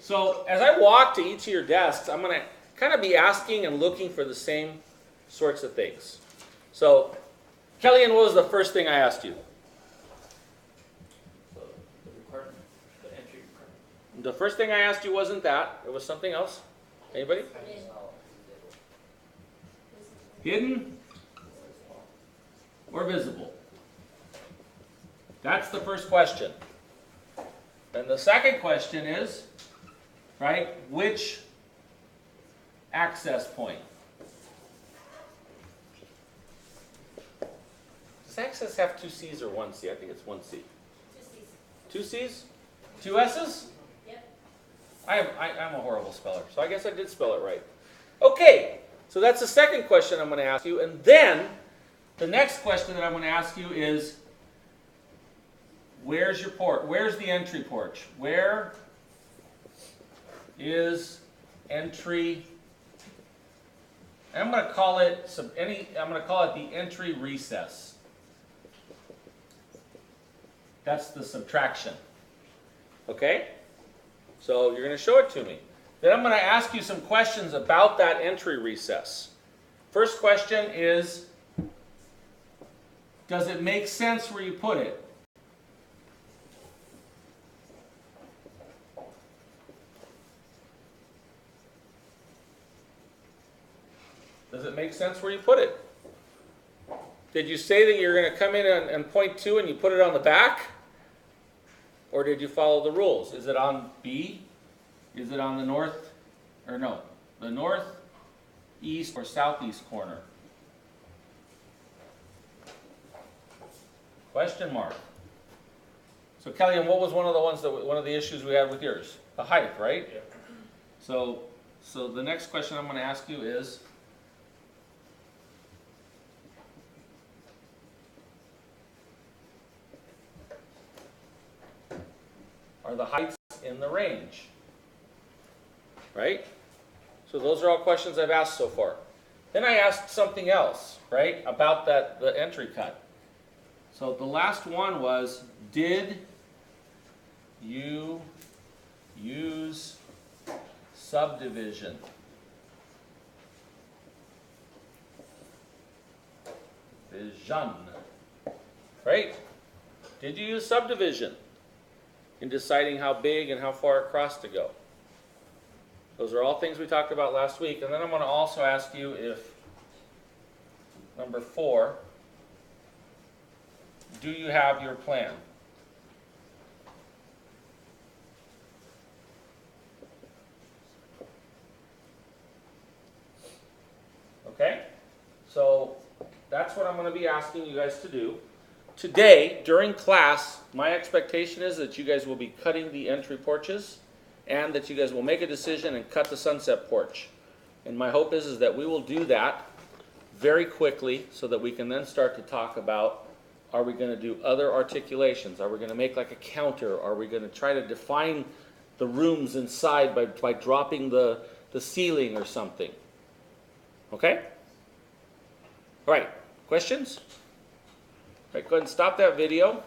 so as I walk to each of your desks, I'm going to kind of be asking and looking for the same sorts of things. So, Kellyanne, what was the first thing I asked you? The requirement, the entry requirement. The first thing I asked you wasn't that. It was something else. Anybody? Hidden or visible? That's the first question. And the second question is, right, which access point? Does access have two C's or one C? I think it's one C. Two C's? Two S's? Yep. I'm a horrible speller, so I guess I did spell it right. Okay, so that's the second question I'm going to ask you. And then the next question that I'm going to ask you is, where's your porch? Where's the entry porch? Where is entry? And I'm going to call it the entry recess. That's the subtraction. Okay? So you're going to show it to me. Then I'm going to ask you some questions about that entry recess. First question is, does it make sense where you put it? Does it make sense where you put it? Did you say that you're going to come in and point 2 and you put it on the back? Or did you follow the rules? Is it on B? Is it on the north, or no, the north, east, or southeast corner? Question mark. So Kellyanne, what was one of the issues we had with yours? The height, right? Yeah. So the next question I'm going to ask you is, are the heights in the range? Right? So those are all questions I've asked so far. Then I asked something else, right, about the entry cut. So the last one was, did you use subdivision? Vision. Right? Did you use subdivision in deciding how big and how far across to go? Those are all things we talked about last week. And then I'm going to also ask you if, number 4, do you have your plan? Okay? So that's what I'm going to be asking you guys to do. Today, during class, my expectation is that you guys will be cutting the entry porches and that you guys will make a decision and cut the sunset porch. And my hope is that we will do that very quickly so that we can then start to talk about, are we going to do other articulations? Are we going to make like a counter? Are we going to try to define the rooms inside by dropping the ceiling or something? Okay? All right, questions? All right, go ahead and stop that video.